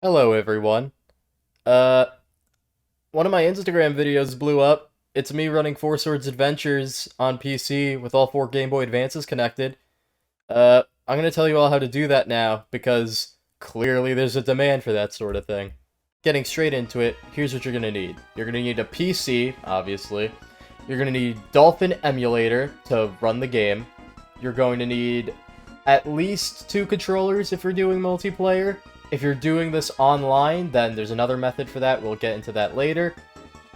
Hello, everyone. Uh, One of my Instagram videos blew up. It's me running Four Swords Adventures on PC with all four Game Boy Advances connected. I'm gonna tell you all how to do that now, because clearly there's a demand for that sort of thing. Getting straight into it, here's what you're gonna need. You're gonna need a PC, obviously. You're gonna need Dolphin emulator to run the game. You're going to need at least two controllers if you're doing multiplayer. If you're doing this online, then there's another method for that. We'll get into that later.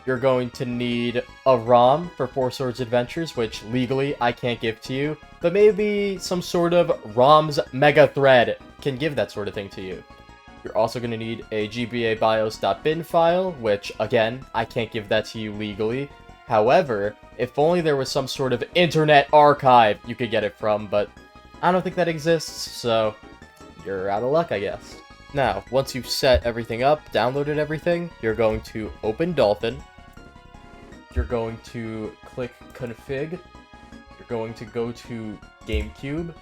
You're going to need a ROM for Four Swords Adventures, which legally I can't give to you, but maybe some sort of ROM's mega thread can give that sort of thing to you. You're also going to need a GBA BIOS.bin file, which, again, I can't give that to you legally. However, if only there was some sort of internet archive you could get it from, but I don't think that exists, so you're out of luck, I guess. Now, once you've set everything up, downloaded everything, you're going to open Dolphin. You're going to click Config. You're going to go to GameCube.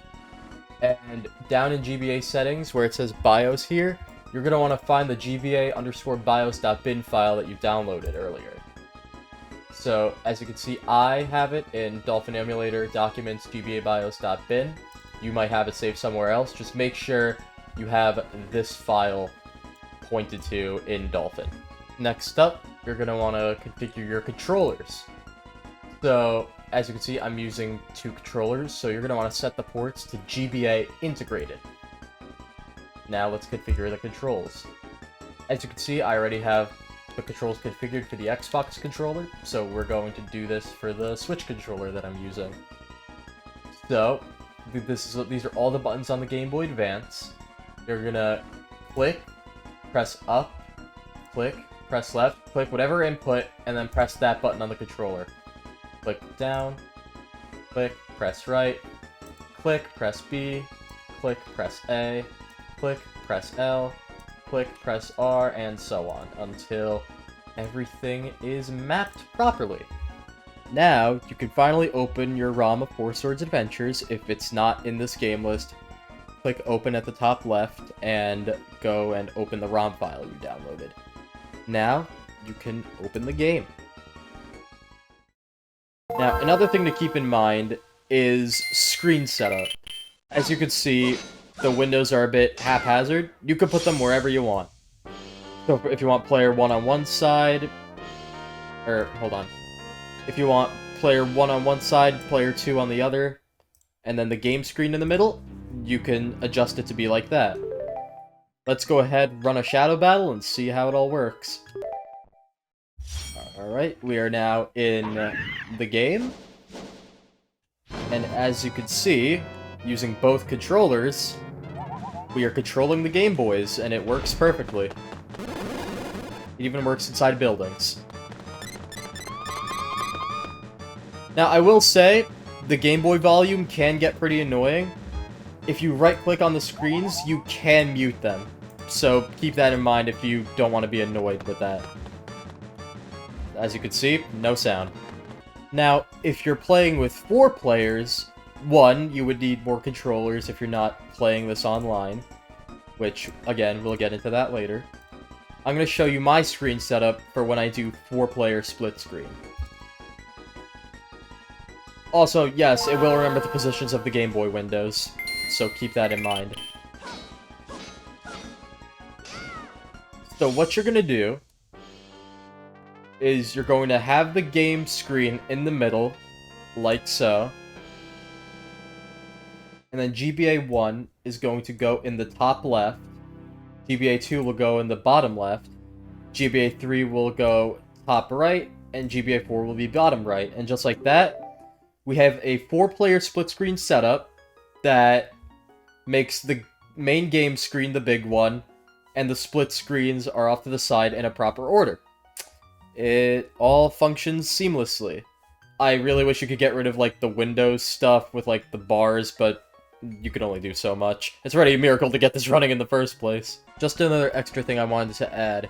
And down in GBA settings, where it says BIOS here, you're going to want to find the GBA_BIOS.bin file that you downloaded earlier. So, as you can see, I have it in Dolphin Emulator Documents GBA BIOS.bin. You might have it saved somewhere else. Just make sure you have this file pointed to in Dolphin. Next up, you're going to want to configure your controllers. So, as you can see, I'm using two controllers, so you're going to want to set the ports to GBA integrated. Now let's configure the controls. As you can see, I already have the controls configured for the Xbox controller, so we're going to do this for the Switch controller that I'm using. So, these are all the buttons on the Game Boy Advance. You're gonna click, press up, click, press left, click whatever input, and then press that button on the controller. Click down, click, press right, click, press B, click, press A, click, press L, click, press R, and so on, until everything is mapped properly. Now, you can finally open your ROM of Four Swords Adventures if it's not in this game list. Click open at the top left and go and open the ROM file you downloaded. Now, you can open the game. Now, another thing to keep in mind is screen setup. As you can see, the windows are a bit haphazard. You can put them wherever you want. So if you want player 1 on one side, if you want player 1 on one side, player 2 on the other, and then the game screen in the middle, you can adjust it to be like that. Let's go ahead, run a shadow battle, and see how it all works. Alright, we are now in the game. And as you can see, using both controllers, we are controlling the Game Boys, and it works perfectly. It even works inside buildings. Now, I will say, the Game Boy volume can get pretty annoying. If you right-click on the screens, you can mute them. So keep that in mind if you don't want to be annoyed with that. As you can see, no sound. Now, if you're playing with 4 players, one, you would need more controllers if you're not playing this online. Which, again, we'll get into that later. I'm going to show you my screen setup for when I do 4-player split screen. Also, yes, it will remember the positions of the Game Boy windows, so keep that in mind. So what you're going to do is you're going to have the game screen in the middle, like so. And then GBA 1 is going to go in the top left. GBA 2 will go in the bottom left. GBA 3 will go top right. And GBA 4 will be bottom right. And just like that, we have a 4-player split screen setup that makes the main game screen the big one, and the split screens are off to the side in a proper order. It all functions seamlessly. I really wish you could get rid of, like, the Windows stuff with, like, the bars, but you can only do so much. It's already a miracle to get this running in the first place. Just another extra thing I wanted to add.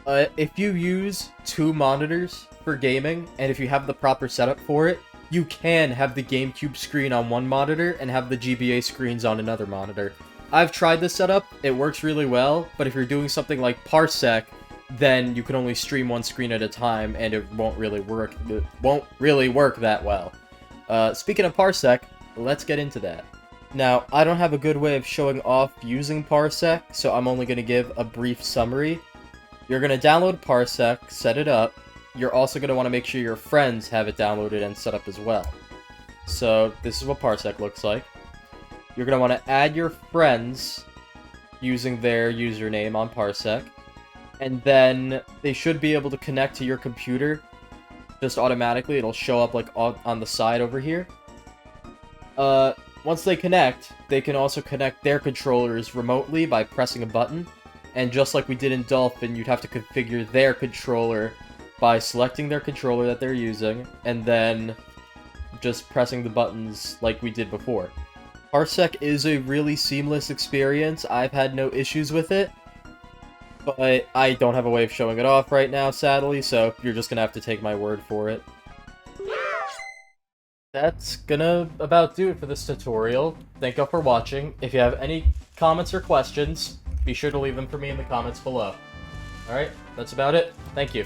If you use 2 monitors for gaming, and if you have the proper setup for it, you can have the GameCube screen on one monitor and have the GBA screens on another monitor. I've tried this setup, it works really well, but if you're doing something like Parsec, then you can only stream one screen at a time, and it won't really work that well. Speaking of Parsec, let's get into that. Now, I don't have a good way of showing off using Parsec, so I'm only going to give a brief summary. You're going to download Parsec, set it up. You're also going to want to make sure your friends have it downloaded and set up as well. So, this is what Parsec looks like. You're going to want to add your friends using their username on Parsec. And then they should be able to connect to your computer just automatically. It'll show up like on the side over here. Once they connect, they can also connect their controllers remotely by pressing a button. And just like we did in Dolphin, you'd have to configure their controller by selecting their controller that they're using, and then just pressing the buttons like we did before. Parsec is a really seamless experience. I've had no issues with it, but I don't have a way of showing it off right now, sadly, so you're just gonna have to take my word for it. That's gonna about do it for this tutorial. Thank you all for watching. If you have any comments or questions, be sure to leave them for me in the comments below. Alright, that's about it. Thank you.